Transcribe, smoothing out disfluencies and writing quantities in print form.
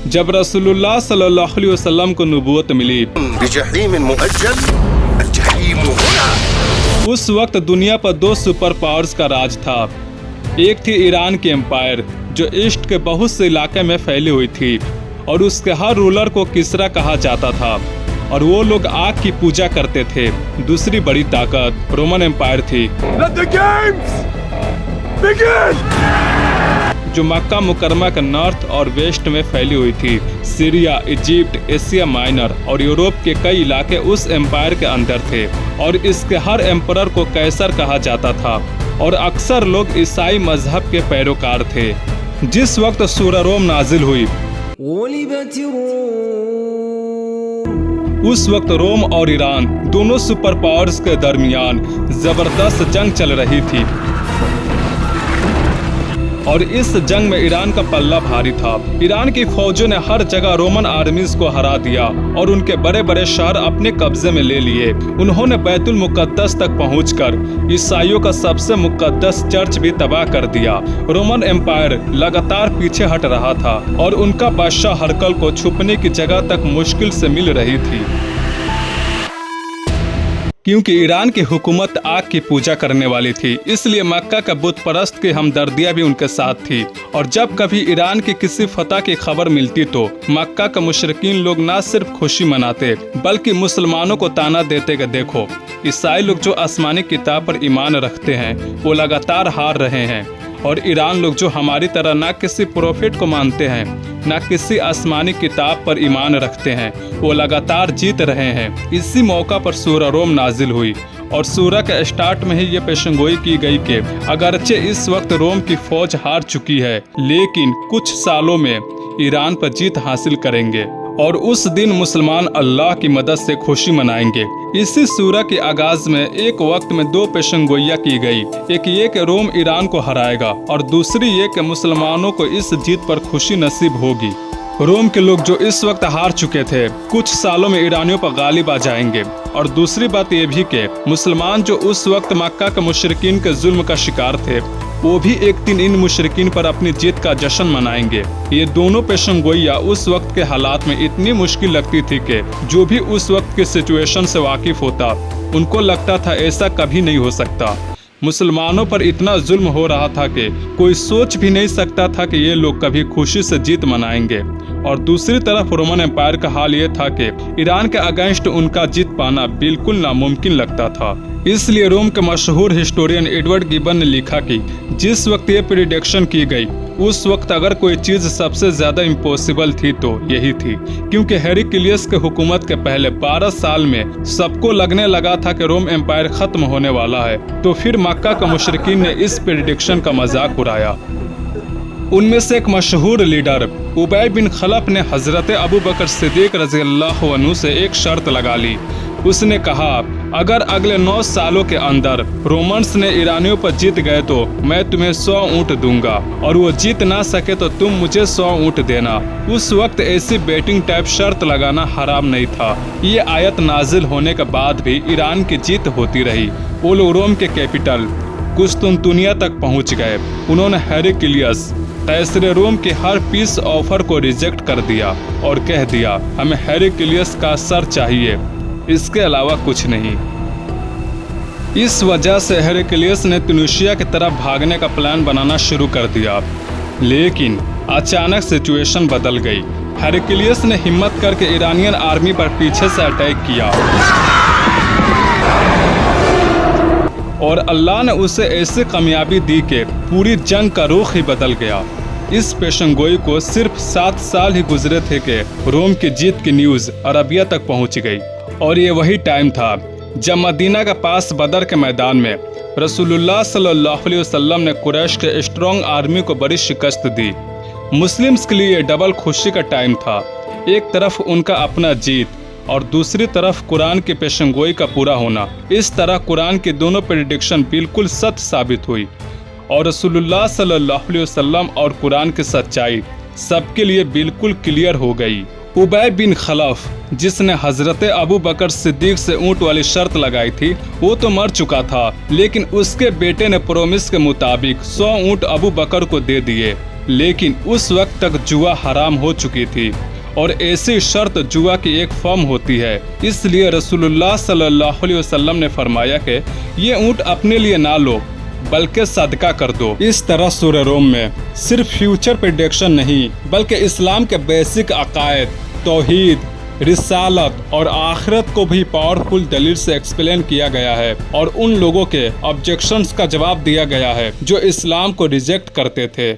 जब रसूलुल्लाह सल्लल्लाहु अलैहि वसल्लम को नबूवत मिली, उस वक्त दुनिया पर 2 सुपर पावर्स का राज था। एक थी ईरान की एम्पायर जो ईस्ट के बहुत से इलाके में फैली हुई थी और उसके हर रूलर को किसरा कहा जाता था और वो लोग आग की पूजा करते थे। दूसरी बड़ी ताकत रोमन एम्पायर थी जो मक्का मुकरमा के नॉर्थ और वेस्ट में फैली हुई थी। सीरिया, इजिप्ट, एशिया माइनर और यूरोप के कई इलाके उस एम्पायर के अंदर थे और इसके हर एम्परर को कैसर कहा जाता था और अक्सर लोग ईसाई मजहब के पैरोकार थे। जिस वक्त सूरह रोम नाजिल हुई, उस वक्त रोम और ईरान दोनों सुपर पावर्स के दरमियान जबरदस्त जंग चल रही थी और इस जंग में ईरान का पल्ला भारी था। ईरान की फौजों ने हर जगह रोमन आर्मीज को हरा दिया और उनके बड़े बड़े शहर अपने कब्जे में ले लिए। उन्होंने बैतुल मुकद्दस तक पहुंचकर ईसाइयों का सबसे मुकद्दस चर्च भी तबाह कर दिया। रोमन एम्पायर लगातार पीछे हट रहा था और उनका बादशाह हरकल को छुपने की जगह तक मुश्किल से मिल रही थी, क्योंकि ईरान की हुकूमत आग की पूजा करने वाली थी। इसलिए मक्का का बुत परस्त की हमदर्दियां भी उनके साथ थी और जब कभी ईरान की किसी फतह की खबर मिलती तो मक्का के मुशरिकीन लोग न सिर्फ खुशी मनाते बल्कि मुसलमानों को ताना देते कि देखो, ईसाई लोग जो आसमानी किताब पर ईमान रखते हैं वो लगातार हार रहे हैं और ईरान लोग जो हमारी तरह न किसी प्रोफेट को मानते हैं न किसी आसमानी किताब पर ईमान रखते हैं वो लगातार जीत रहे हैं। इसी मौका पर सूरह रोम नाजिल हुई और सूरह के स्टार्ट में ही ये पेशंगोई की गई कि अगरचे इस वक्त रोम की फौज हार चुकी है लेकिन कुछ सालों में ईरान पर जीत हासिल करेंगे और उस दिन मुसलमान अल्लाह की मदद से खुशी मनाएंगे। इसी सूरह के आगाज में एक वक्त में 2 पेशंगोइयाँ की गई, एक ये कि रोम ईरान को हराएगा और दूसरी ये कि मुसलमानों को इस जीत पर खुशी नसीब होगी। रोम के लोग जो इस वक्त हार चुके थे कुछ सालों में ईरानियों पर गालिब आ जाएंगे और दूसरी बात ये भी कि मुसलमान जो उस वक्त मक्का के मुशरिकीन के जुल्म का शिकार थे वो भी एक दिन इन मुशरिकीन पर अपनी जीत का जश्न मनाएंगे। ये दोनों पेशंगोइयाँ उस वक्त के हालात में इतनी मुश्किल लगती थी कि जो भी उस वक्त के सिचुएशन से वाकिफ होता उनको लगता था ऐसा कभी नहीं हो सकता। मुसलमानों पर इतना जुल्म हो रहा था कि कोई सोच भी नहीं सकता था कि ये लोग कभी खुशी से जीत मनाएंगे और दूसरी तरफ रोमन एम्पायर का हाल ये था कि ईरान के अगेंस्ट उनका जीत पाना बिल्कुल नामुमकिन लगता था। इसलिए रोम के मशहूर हिस्टोरियन एडवर्ड गिबन ने लिखा कि जिस वक्त ये प्रिडिक्शन की गई उस वक्त अगर कोई चीज सबसे ज्यादा इम्पॉसिबल थी तो यही थी, क्योंकि हेरक्लियस के हुकूमत के पहले 12 साल में सबको लगने लगा था कि रोम एम्पायर खत्म होने वाला है। तो फिर मक्का के मुशरिकीन ने इस प्रिडिक्शन का मजाक उड़ाया। उनमें से एक मशहूर लीडर उबय बिन खलफ ने हजरत अबू बकर सिद्दीक रज़ियल्लाहु अन्हु से एक शर्त लगा ली। उसने कहा, अगर अगले 9 सालों के अंदर रोमन्स ने ईरानियों पर जीत गए तो मैं तुम्हें 100 ऊँट दूंगा और वो जीत ना सके तो तुम मुझे 100 ऊँट देना। उस वक्त ऐसी बेटिंग टाइप शर्त लगाना हराम नहीं था। ये आयत नाजिल होने के बाद भी ईरान की जीत होती रही। वो लोग रोम के कैपिटल कुस्तुनतुनिया तक पहुँच गए। उन्होंने हेरक्लियस कैसर रोम के हर पीस ऑफर को रिजेक्ट कर दिया और कह दिया, हमें हेरक्लियस का सर चाहिए, इसके अलावा कुछ नहीं। इस वजह से हेरक्लियस ने ट्यूनीशिया की तरफ भागने का प्लान बनाना शुरू कर दिया, लेकिन अचानक सिचुएशन बदल गई। हेरक्लियस ने हिम्मत करके ईरानियन आर्मी पर पीछे से अटैक किया और अल्लाह ने उसे ऐसी कामयाबी दी कि पूरी जंग का रुख ही बदल गया। इस पेशंगोई को सिर्फ 7 साल ही गुजरे थे कि रोम की जीत की न्यूज़ अरबिया तक पहुंच गई और ये वही टाइम था जब मदीना के पास बदर के मैदान में रसूलुल्लाह सल्लल्लाहु अलैहि वसल्लम ने कुरैश के स्ट्रॉन्ग आर्मी को बड़ी शिकस्त दी। मुस्लिम्स के लिए डबल खुशी का टाइम था, एक तरफ उनका अपना जीत और दूसरी तरफ कुरान की पेशंगोई का पूरा होना। इस तरह कुरान की दोनों प्रेडिक्शन बिल्कुल सत्य साबित हुई और रसूलुल्लाह सल्लल्लाहु अलैहि वसल्लम और कुरान की सच्चाई सबके लिए बिल्कुल क्लियर हो गई। उबय बिन खलफ जिसने हजरत अबू बकर सिद्दीक से ऊँट वाली शर्त लगाई थी वो तो मर चुका था, लेकिन उसके बेटे ने प्रोमिस के मुताबिक 100 ऊँट अबू बकर को दे दिए लेकिन उस वक्त तक जुआ हराम हो चुकी थी और ऐसी शर्त जुआ की एक फॉर्म होती है। इसलिए रसूलुल्लाह सल्लल्लाहु अलैहि वसल्लम ने फरमाया कि ये ऊँट अपने लिए ना लो बल्कि सदका कर दो। इस तरह सूरह रोम में सिर्फ फ्यूचर प्रेडिक्शन नहीं बल्कि इस्लाम के बेसिक अकायद, तौहीद, रिसालत और आखिरत को भी पावरफुल दलील से एक्सप्लेन किया गया है और उन लोगों के ऑब्जेक्शंस का जवाब दिया गया है जो इस्लाम को रिजेक्ट करते थे।